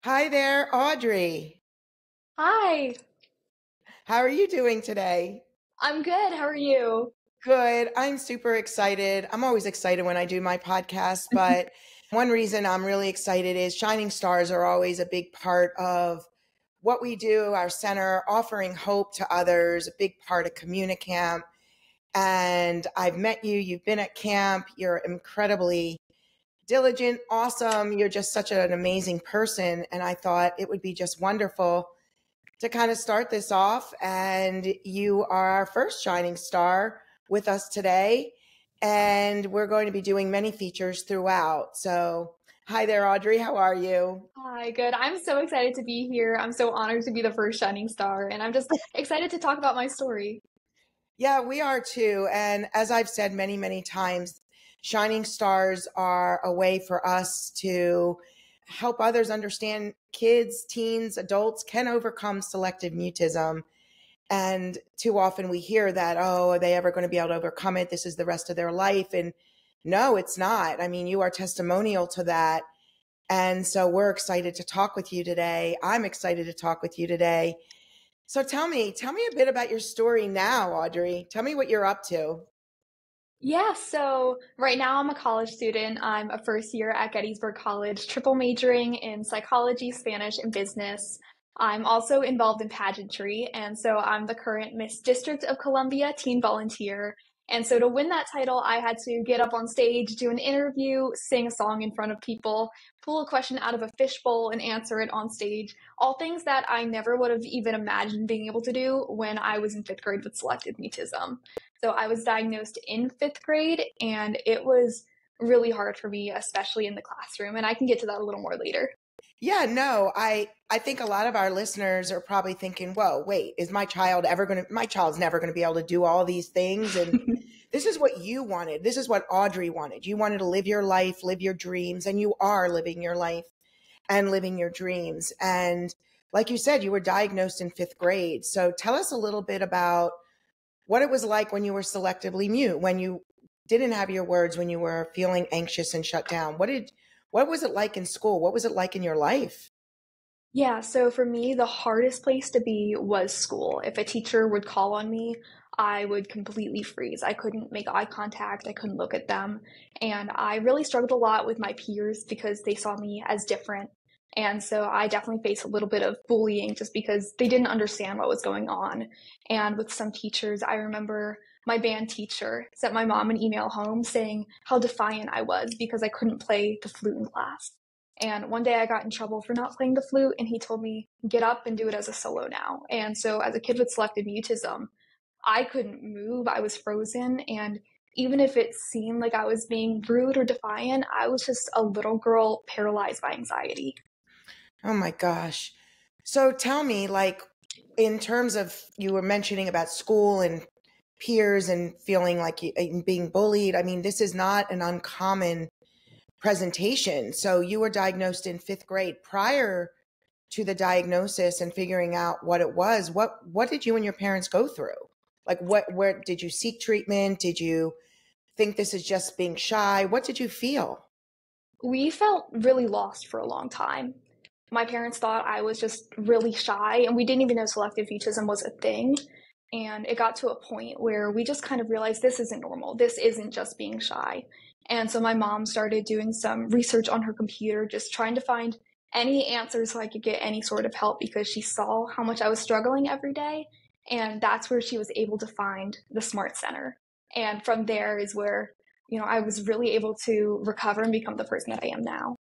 Hi there, Audrey. Hi, How are you doing today? I'm good. How are you? Good. I'm super excited. I'm always excited when I do my podcast, but one reason I'm really excited is shining stars are always a big part of what we do, our center, offering hope to others, a big part of Communicamp. And I've met you, you've been at camp, you're incredibly diligent, awesome. You're just such an amazing person. And I thought it would be just wonderful to kind of start this off. And you are our first shining star with us today. And we're going to be doing many features throughout. So, hi there, Audrey. How are you? Hi, good. I'm so excited to be here. I'm so honored to be the first shining star, and I'm just excited to talk about my story. Yeah, we are too. And as I've said many, many times, shining stars are a way for us to help others understand kids, teens, adults can overcome selective mutism. And too often we hear that, oh, are they ever going to be able to overcome it? This is the rest of their life. And no, it's not. I mean, you are testimonial to that. And so we're excited to talk with you today. I'm excited to talk with you today. So tell me a bit about your story now, Audrey. Tell me what you're up to. Yeah, so right now I'm a college student. I'm a first year at Gettysburg College, triple majoring in psychology, Spanish, and business. I'm also involved in pageantry, and so I'm the current Miss District of Columbia teen volunteer. And so to win that title, I had to get up on stage, do an interview, sing a song in front of people, pull a question out of a fishbowl and answer it on stage. All things that I never would have even imagined being able to do when I was in fifth grade with selective mutism. So I was diagnosed in fifth grade, and it was really hard for me, especially in the classroom. And I can get to that a little more later. Yeah, no, I think a lot of our listeners are probably thinking, whoa, wait, is my child's never going to be able to do all these things? And this is what you wanted. This is what Audrey wanted. You wanted to live your life, live your dreams, and you are living your life and living your dreams. And like you said, you were diagnosed in fifth grade. So tell us a little bit about what it was like when you were selectively mute, when you didn't have your words, when you were feeling anxious and shut down. What was it like in school? What was it like in your life? Yeah, so for me, the hardest place to be was school. If a teacher would call on me, I would completely freeze. I couldn't make eye contact, I couldn't look at them. And I really struggled a lot with my peers because they saw me as different. And so I definitely faced a little bit of bullying just because they didn't understand what was going on. And with some teachers, I remember my band teacher sent my mom an email home saying how defiant I was because I couldn't play the flute in class. And one day I got in trouble for not playing the flute, and he told me, get up and do it as a solo now. And so, as a kid with selective mutism, I couldn't move. I was frozen. And even if it seemed like I was being rude or defiant, I was just a little girl paralyzed by anxiety. Oh my gosh. So tell me, like, in terms of you were mentioning about school and peers and feeling like you and being bullied. I mean, this is not an uncommon presentation. So you were diagnosed in fifth grade. Prior to the diagnosis and figuring out what it was, what did you and your parents go through? Like where did you seek treatment? Did you think this is just being shy? What did you feel? We felt really lost for a long time. My parents thought I was just really shy, and we didn't even know selective mutism was a thing. And it got to a point where we just kind of realized this isn't normal. This isn't just being shy. And so my mom started doing some research on her computer, just trying to find any answers so I could get any sort of help because she saw how much I was struggling every day. And that's where she was able to find the Smart Center. And from there is where, I was really able to recover and become the person that I am now.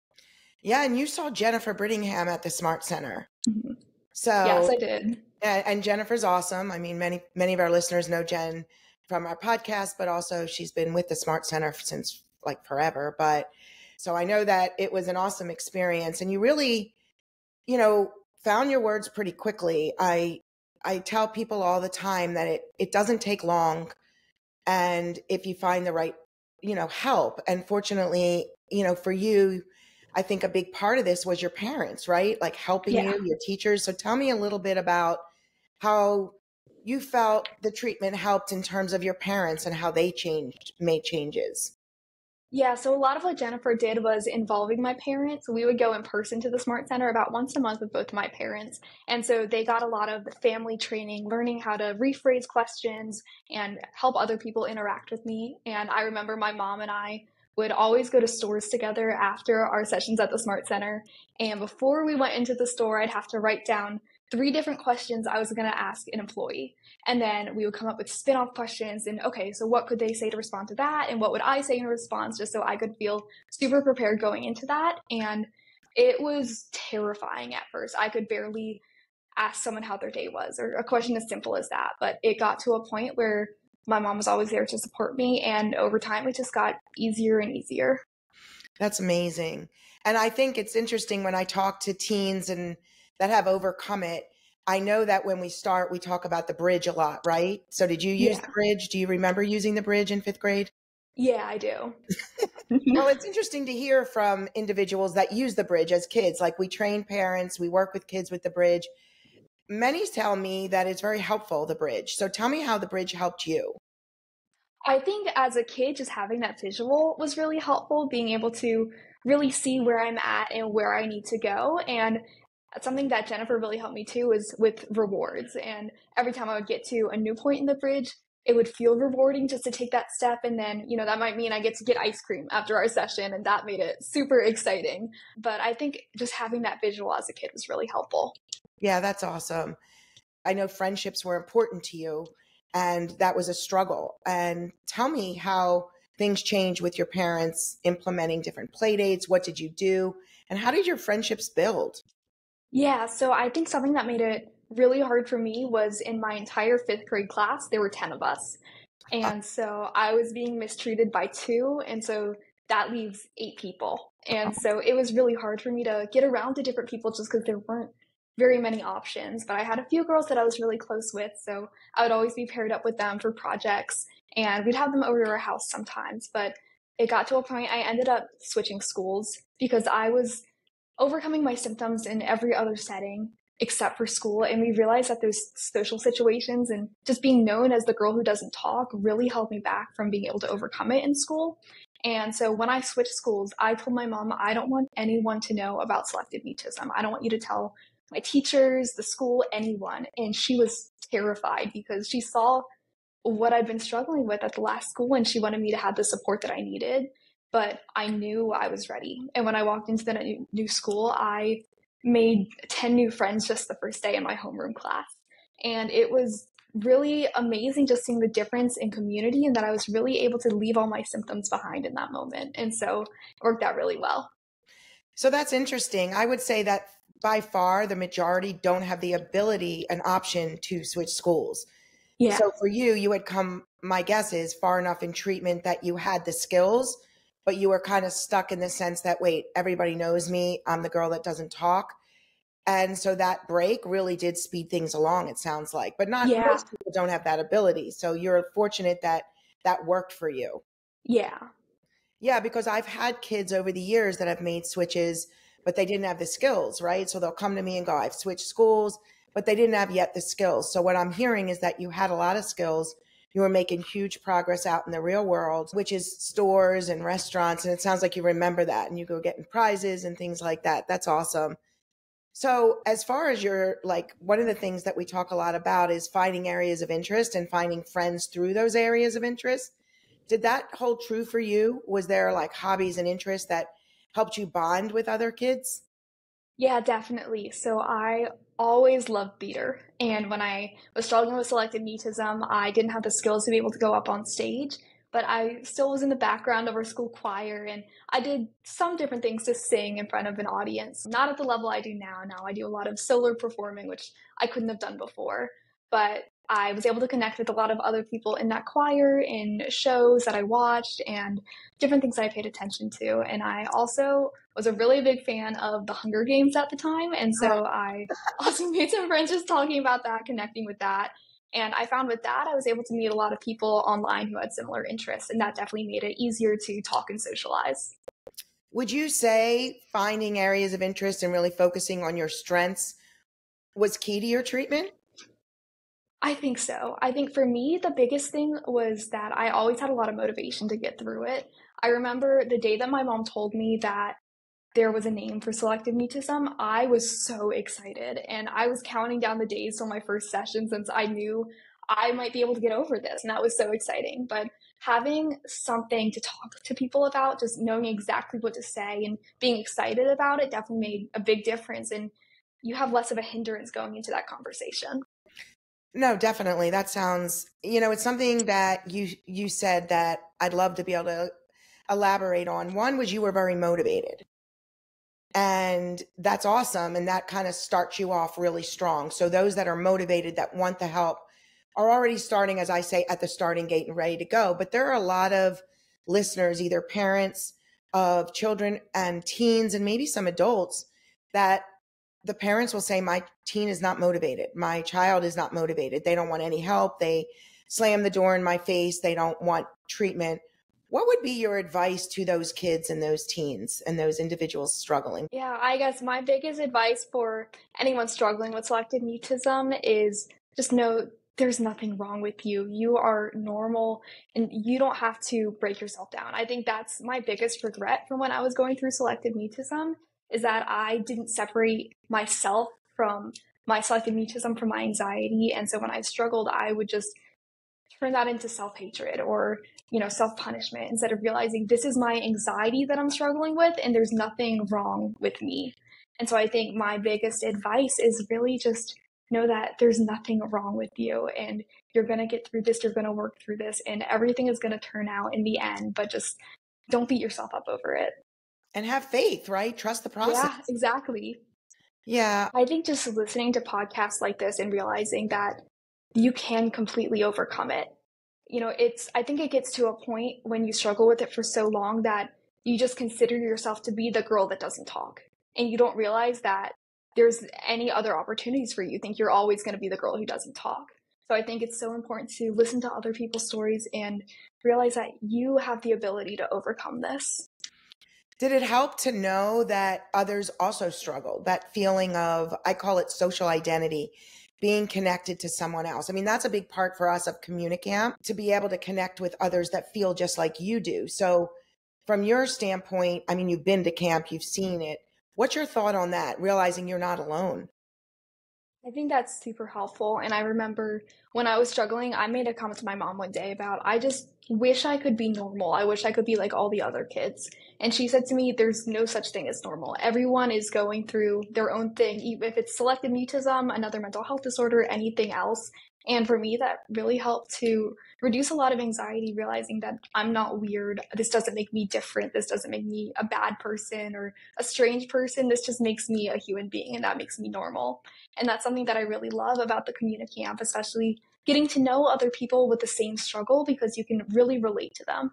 Yeah, and you saw Jennifer Brittingham at the Smart Center. Mhm. Yes, So I did. and Jennifer's awesome. I mean, many of our listeners know Jen from our podcast, but also she's been with the Smart Center since like forever. But so I know that it was an awesome experience, and you really, you know, found your words pretty quickly. I tell people all the time that it doesn't take long, and if you find the right, help. And fortunately, for you, I think a big part of this was your parents, right? Like helping Yeah. you, your teachers. So tell me a little bit about how you felt the treatment helped in terms of your parents and how they made changes. Yeah, so a lot of what Jennifer did was involving my parents. We would go in person to the Smart Center about once a month with both my parents. And so they got a lot of the family training, learning how to rephrase questions and help other people interact with me. And I remember my mom and I would always go to stores together after our sessions at the Smart Center. And before we went into the store, I'd have to write down 3 different questions I was going to ask an employee. And then we would come up with spin-off questions and, okay, so what could they say to respond to that? And what would I say in response, just so I could feel super prepared going into that. And it was terrifying at first. I could barely ask someone how their day was, or a question as simple as that. But it got to a point where my mom was always there to support me. And over time, it just got easier and easier. That's amazing. And I think it's interesting when I talk to teens and that have overcome it. I know that when we start, we talk about the bridge a lot, right? So did you use Yeah. the bridge? Do you remember using the bridge in fifth grade? Yeah, I do. Well, it's interesting to hear from individuals that use the bridge as kids. Like we train parents, we work with kids with the bridge. Many tell me that it's very helpful, the bridge. So tell me how the bridge helped you. I think as a kid, just having that visual was really helpful, being able to really see where I'm at and where I need to go. And something that Jennifer really helped me too is with rewards. And every time I would get to a new point in the bridge, it would feel rewarding just to take that step. And then, that might mean I get to get ice cream after our session. And that made it super exciting. But I think just having that visual as a kid was really helpful. Yeah, that's awesome. I know friendships were important to you, and that was a struggle. And tell me how things changed with your parents implementing different play dates. What did you do? And how did your friendships build? Yeah, so I think something that made it really hard for me was in my entire 5th grade class, there were 10 of us. And so I was being mistreated by 2. And so that leaves 8 people. And so it was really hard for me to get around to different people just because there weren't very many options. But I had a few girls that I was really close with. So I would always be paired up with them for projects. And we'd have them over to our house sometimes. But it got to a point I ended up switching schools because I was overcoming my symptoms in every other setting except for school. And we realized that those social situations and just being known as the girl who doesn't talk really held me back from being able to overcome it in school. And so when I switched schools, I told my mom, I don't want anyone to know about selective mutism. I don't want you to tell my teachers, the school, anyone. And she was terrified because she saw what I'd been struggling with at the last school and she wanted me to have the support that I needed. But I knew I was ready. And when I walked into the new school, I made 10 new friends just the first day in my homeroom class. And it was really amazing just seeing the difference in community and that I was really able to leave all my symptoms behind in that moment. And so it worked out really well. So that's interesting. I would say that by far the majority don't have the ability, an option to switch schools. Yeah. So for you, you had come, my guess is, far enough in treatment that you had the skills, but you were kind of stuck in the sense that, wait, everybody knows me. I'm the girl that doesn't talk. And so that break really did speed things along, it sounds like. But not Yeah. most people don't have that ability. So you're fortunate that that worked for you. Yeah. Yeah, because I've had kids over the years that have made switches, but they didn't have the skills, right? So they'll come to me and go, I've switched schools, but they didn't have yet the skills. So what I'm hearing is that you had a lot of skills. You were making huge progress out in the real world, which is stores and restaurants. And it sounds like you remember that and you go getting prizes and things like that. That's awesome. So as far as your, like, one of the things that we talk a lot about is finding areas of interest and finding friends through those areas of interest. Did that hold true for you? Was there like hobbies and interests that helped you bond with other kids? Yeah, definitely. So I always loved theater. And when I was struggling with selective mutism, I didn't have the skills to be able to go up on stage, but I still was in the background of our school choir and I did some different things to sing in front of an audience. Not at the level I do now. Now I do a lot of solo performing, which I couldn't have done before. But I was able to connect with a lot of other people in that choir, in shows that I watched, and different things I paid attention to. And I also was a really big fan of the Hunger Games at the time. And so I also made some friends just talking about that, connecting with that. And I found with that, I was able to meet a lot of people online who had similar interests. And that definitely made it easier to talk and socialize. Would you say finding areas of interest and really focusing on your strengths was key to your treatment? I think so. I think for me, the biggest thing was that I always had a lot of motivation to get through it. I remember the day that my mom told me that there was a name for selective mutism, I was so excited. And I was counting down the days till my first session since I knew I might be able to get over this. And that was so exciting. But having something to talk to people about, just knowing exactly what to say and being excited about it definitely made a big difference. And you have less of a hindrance going into that conversation. No, definitely. That sounds, it's something that you said that I'd love to be able to elaborate on. One was you were very motivated. And that's awesome. And that kind of starts you off really strong. So those that are motivated, that want the help, are already starting, as I say, at the starting gate and ready to go. But there are a lot of listeners, either parents of children and teens, and maybe some adults, that the parents will say, my teen is not motivated. My child is not motivated. They don't want any help. They slam the door in my face. They don't want treatment. What would be your advice to those kids and those teens and those individuals struggling? Yeah, I guess my biggest advice for anyone struggling with selective mutism is just know there's nothing wrong with you. You are normal and you don't have to break yourself down. I think that's my biggest regret from when I was going through selective mutism, is that I didn't separate myself from my selective mutism from my anxiety. And so when I struggled, I would just turn that into self-hatred or self-punishment, instead of realizing this is my anxiety that I'm struggling with and there's nothing wrong with me. And so I think my biggest advice is really just know that there's nothing wrong with you and you're going to get through this, you're going to work through this, and everything is going to turn out in the end, but just don't beat yourself up over it. And have faith, right? Trust the process. Yeah, exactly. Yeah. I think just listening to podcasts like this and realizing that you can completely overcome it. I think it gets to a point when you struggle with it for so long that you just consider yourself to be the girl that doesn't talk. And you don't realize that there's any other opportunities for you. You think you're always going to be the girl who doesn't talk. So I think it's so important to listen to other people's stories and realize that you have the ability to overcome this. Did it help to know that others also struggle? That feeling of, I call it social identity, being connected to someone else. I mean, that's a big part for us of Communicamp, to be able to connect with others that feel just like you do. So from your standpoint, I mean, you've been to camp, you've seen it. What's your thought on that, realizing you're not alone? I think that's super helpful. And I remember when I was struggling, I made a comment to my mom one day about, I just wish I could be normal. I wish I could be like all the other kids. And she said to me, there's no such thing as normal. Everyone is going through their own thing, even if it's selective mutism, another mental health disorder, anything else. And for me, that really helped to reduce a lot of anxiety, realizing that I'm not weird. This doesn't make me different. This doesn't make me a bad person or a strange person. This just makes me a human being, and that makes me normal. And that's something that I really love about the Communicamp, especially getting to know other people with the same struggle, because you can really relate to them.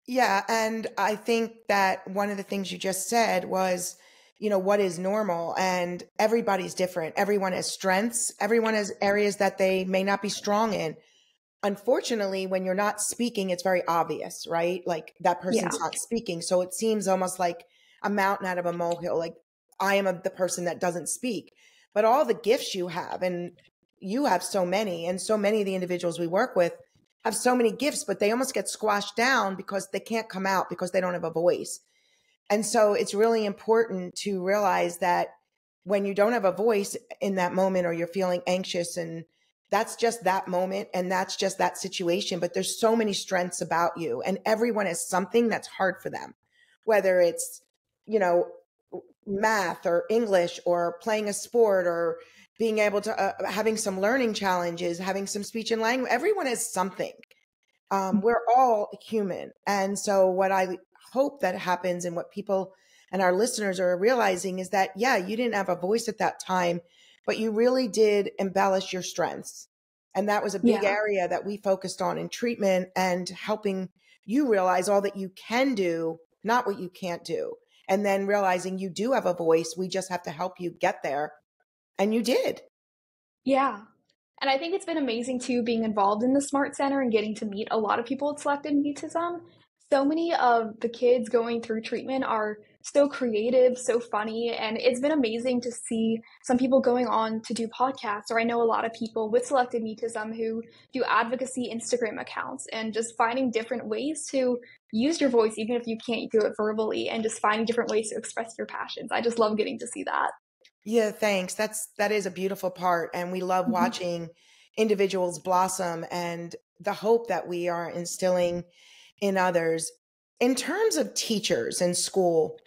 Yeah. And I think that one of the things you just said was, what is normal, and everybody's different. Everyone has strengths. Everyone has areas that they may not be strong in. Unfortunately, when you're not speaking, it's very obvious, right? Like that person's not speaking. So it seems almost like a mountain out of a molehill. Like I am the person that doesn't speak, but all the gifts you have, and you have so many, and so many of the individuals we work with have so many gifts, but they almost get squashed down because they can't come out because they don't have a voice. And so it's really important to realize that when you don't have a voice in that moment, or you're feeling anxious, and that's just that moment and that's just that situation, but there's so many strengths about you, and everyone has something that's hard for them, whether it's, math or English or playing a sport or being able to, having some learning challenges, having some speech and language. Everyone has something. We're all human. And so what I hope that happens, and what people and our listeners are realizing, is that, yeah, you didn't have a voice at that time, but you really did embellish your strengths. And that was a big area that we focused on in treatment, and helping you realize all that you can do, not what you can't do. And then realizing you do have a voice. We just have to help you get there. And you did. Yeah. And I think it's been amazing too, being involved in the Smart Center and getting to meet a lot of people with selective mutism. So many of the kids going through treatment are so creative, so funny, and it's been amazing to see some people going on to do podcasts. Or I know a lot of people with selective mutism who do advocacy Instagram accounts and just finding different ways to use your voice, even if you can't do it verbally, and just finding different ways to express your passions. I just love getting to see that. Yeah, thanks. That is a beautiful part. And we love watching individuals blossom and the hope that we are instilling in others. In terms of teachers in school,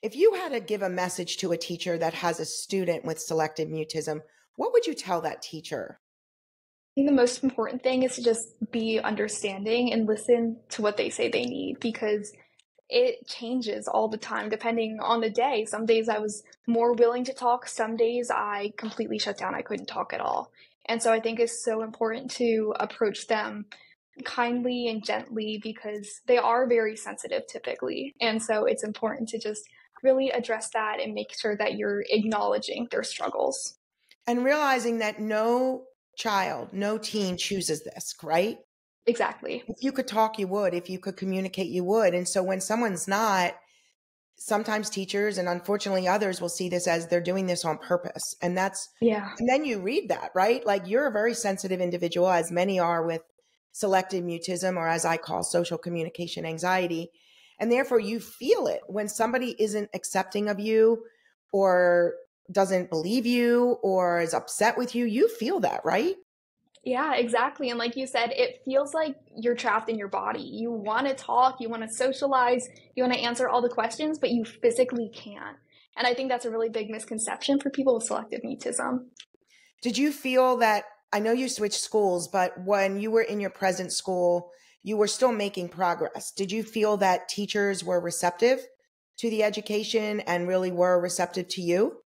if you had to give a message to a teacher that has a student with selective mutism, what would you tell that teacher? I think the most important thing is to just be understanding and listen to what they say they need, because it changes all the time depending on the day. Some days I was more willing to talk, some days I completely shut down. I couldn't talk at all. And so I think it's so important to approach them kindly and gently because they are very sensitive typically. And so it's important to just really address that and make sure that you're acknowledging their struggles. And realizing that no child, no teen chooses this, right? Exactly. If you could talk, you would. If you could communicate, you would. And so when someone's not, sometimes teachers and unfortunately others will see this as they're doing this on purpose. And and then you read that, right? Like you're a very sensitive individual, as many are with selective mutism, or as I call social communication anxiety. And therefore you feel it when somebody isn't accepting of you or doesn't believe you or is upset with you. You feel that, right? Yeah, exactly. And like you said, it feels like you're trapped in your body. You want to talk, you want to socialize, you want to answer all the questions, but you physically can't. And I think that's a really big misconception for people with selective mutism. Did you feel that, I know you switched schools, but when you were in your present school, you were still making progress. Did you feel that teachers were receptive to the education and really were receptive to you?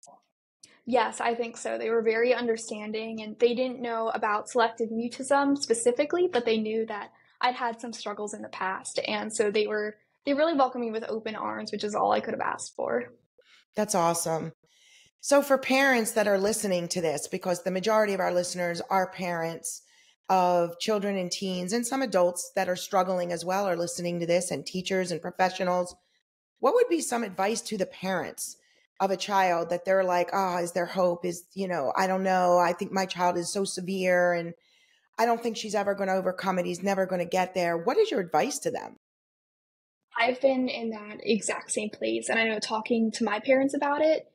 Yes, I think so. They were very understanding and they didn't know about selective mutism specifically, but they knew that I'd had some struggles in the past. And so they really welcomed me with open arms, which is all I could have asked for. That's awesome. So for parents that are listening to this, because the majority of our listeners are parents of children and teens and some adults that are struggling as well are listening to this, and teachers and professionals, what would be some advice to the parents of a child that they're like, oh, is there hope? I don't know. I think my child is so severe and I don't think she's ever going to overcome it. He's never going to get there. What is your advice to them? I've been in that exact same place. And I know talking to my parents about it,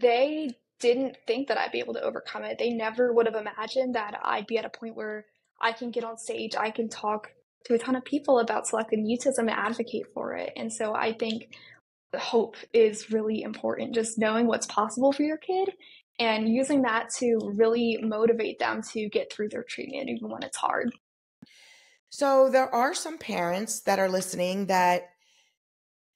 they didn't think that I'd be able to overcome it. They never would have imagined that I'd be at a point where I can get on stage, I can talk to a ton of people about selective mutism and advocate for it. And so I think the hope is really important, just knowing what's possible for your kid and using that to really motivate them to get through their treatment, even when it's hard. So there are some parents that are listening that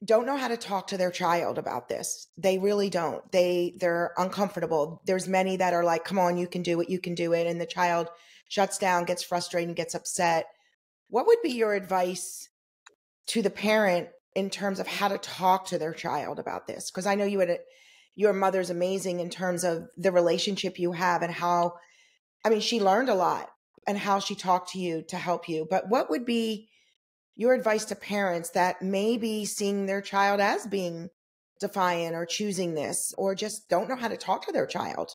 don't know how to talk to their child about this. They really don't. They're uncomfortable. There's many that are like, come on, you can do it, you can do it. And the child shuts down, gets frustrated, and gets upset. What would be your advice to the parent in terms of how to talk to their child about this? Because I know your mother's amazing in terms of the relationship you have and how, she learned a lot and how she talked to you to help you. But what would be your advice to parents that may be seeing their child as being defiant or choosing this or just don't know how to talk to their child?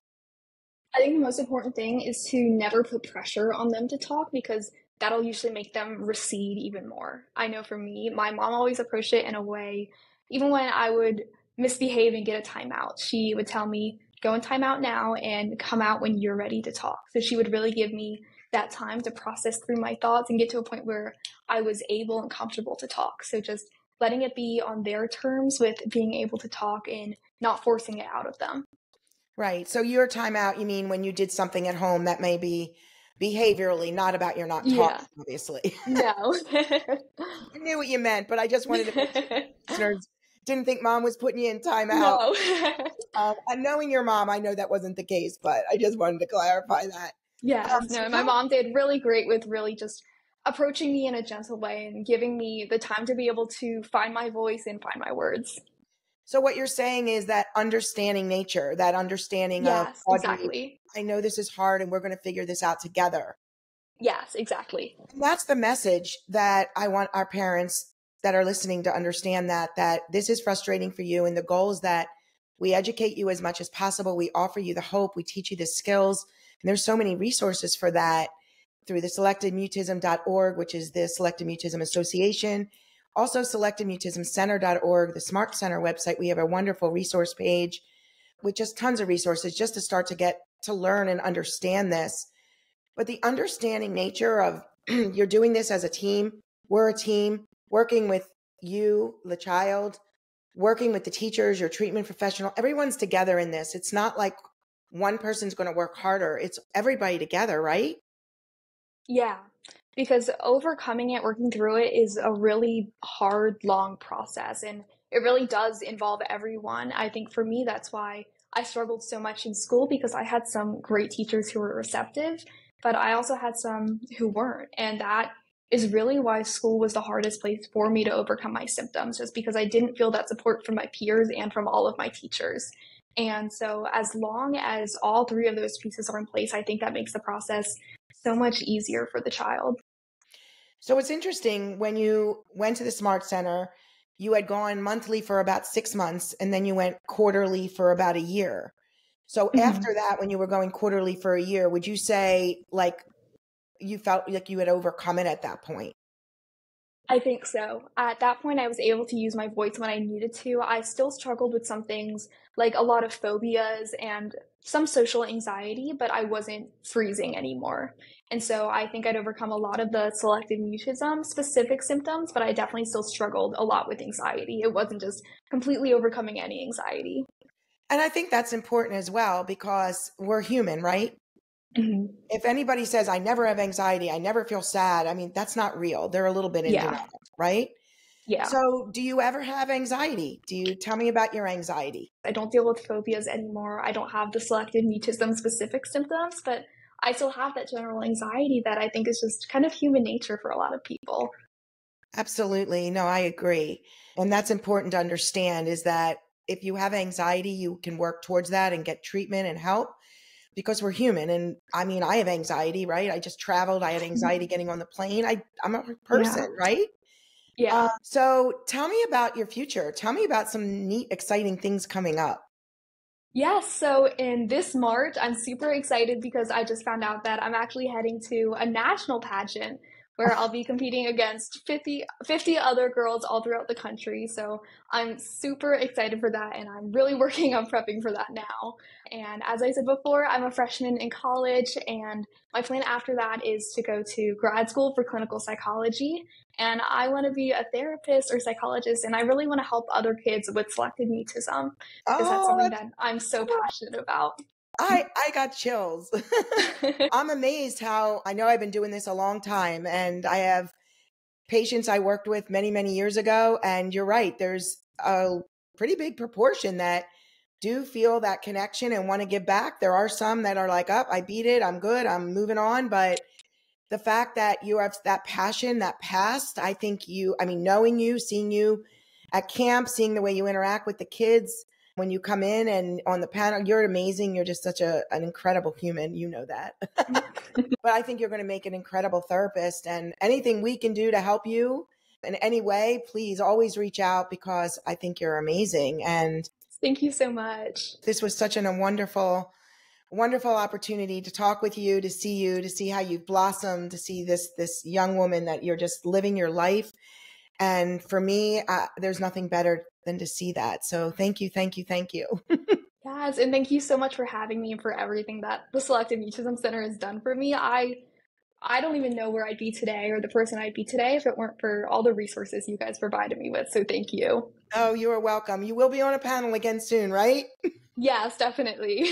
I think the most important thing is to never put pressure on them to talk because that'll usually make them recede even more. I know for me, my mom always approached it in a way, even when I would misbehave and get a timeout, she would tell me, go in timeout now and come out when you're ready to talk. So she would really give me that time to process through my thoughts and get to a point where I was able and comfortable to talk. So just letting it be on their terms with being able to talk and not forcing it out of them. Right. So your timeout, you mean when you did something at home that may be behaviorally, not about you're not Yeah. talking, obviously. No. I knew what you meant, but I just wanted to make sure listeners didn't think mom was putting you in timeout. No. And knowing your mom, I know that wasn't the case, but I just wanted to clarify that. Yes. No, my mom did really great with really just approaching me in a gentle way and giving me the time to be able to find my voice and find my words. So what you're saying is that understanding nature, that understanding of, Yes, Audrey, exactly. I know this is hard and we're going to figure this out together. Yes, exactly. And that's the message that I want our parents that are listening to understand that this is frustrating for you. And the goal is that we educate you as much as possible. We offer you the hope. We teach you the skills. And there's so many resources for that through the selectivemutism.org, which is the Selective Mutism Association. Also, selectivemutismcenter.org, the Smart Center website. We have a wonderful resource page with just tons of resources just to start to get to learn and understand this. But the understanding nature of you're doing this as a team, we're a team, working with you, the child, working with the teachers, your treatment professional, everyone's together in this. It's not like one person's going to work harder. It's everybody together, right? Yeah, because overcoming it, working through it is a really hard, long process. And it really does involve everyone. I think for me, that's why I struggled so much in school, because I had some great teachers who were receptive, but I also had some who weren't. And that is really why school was the hardest place for me to overcome my symptoms, just because I didn't feel that support from my peers and from all of my teachers. And so as long as all three of those pieces are in place, I think that makes the process so much easier for the child. So it's interesting, when you went to the Smart Center, you had gone monthly for about 6 months, and then you went quarterly for about a year. So after that, when you were going quarterly for a year, would you say like you felt like you had overcome it at that point? I think so. At that point, I was able to use my voice when I needed to. I still struggled with some things, like a lot of phobias and some social anxiety, but I wasn't freezing anymore. And so I think I'd overcome a lot of the selective mutism specific symptoms, but I definitely still struggled a lot with anxiety. It wasn't just completely overcoming any anxiety. And I think that's important as well, because we're human, right? Mm-hmm. If anybody says, I never have anxiety, I never feel sad, I mean, that's not real. They're a little bit in denial, right? Yeah. So do you ever have anxiety? Tell me about your anxiety? I don't deal with phobias anymore. I don't have the selective mutism specific symptoms, but I still have that general anxiety that I think is just kind of human nature for a lot of people. Absolutely. No, I agree. And that's important to understand, is that if you have anxiety, you can work towards that and get treatment and help, because we're human. And I mean, I have anxiety, right? I just traveled. I had anxiety getting on the plane. I'm a person, right? Yeah. So tell me about your future. Tell me about some neat, exciting things coming up. Yes, so in this March, I'm super excited because I just found out that I'm actually heading to a national pageant where I'll be competing against 50 other girls all throughout the country. So I'm super excited for that, and I'm really working on prepping for that now. And as I said before, I'm a freshman in college, and my plan after that is to go to grad school for clinical psychology. And I want to be a therapist or psychologist, and I really want to help other kids with selective mutism, because that's something that I'm so passionate about. I got chills. I'm amazed how, I know I've been doing this a long time, and I have patients I worked with many, many years ago. And you're right. There's a pretty big proportion that do feel that connection and want to give back. There are some that are like, I beat it. I'm good. I'm moving on. But the fact that you have that passion, that past, I think knowing you, seeing you at camp, seeing the way you interact with the kids, when you come in and on the panel, you're amazing. You're just such an incredible human. You know that. But I think you're going to make an incredible therapist, and anything we can do to help you in any way, please always reach out, because I think you're amazing. And thank you so much. This was such a wonderful opportunity to talk with you, to see how you've blossomed, to see this young woman that you're just living your life. And for me, there's nothing better than to see that. So thank you, thank you, thank you. Yes, and thank you so much for having me and for everything that the Selective Mutism Center has done for me. I don't even know where I'd be today, or the person I'd be today, if it weren't for all the resources you guys provided me with. So thank you. Oh, you are welcome. You will be on a panel again soon, right? Yes, definitely.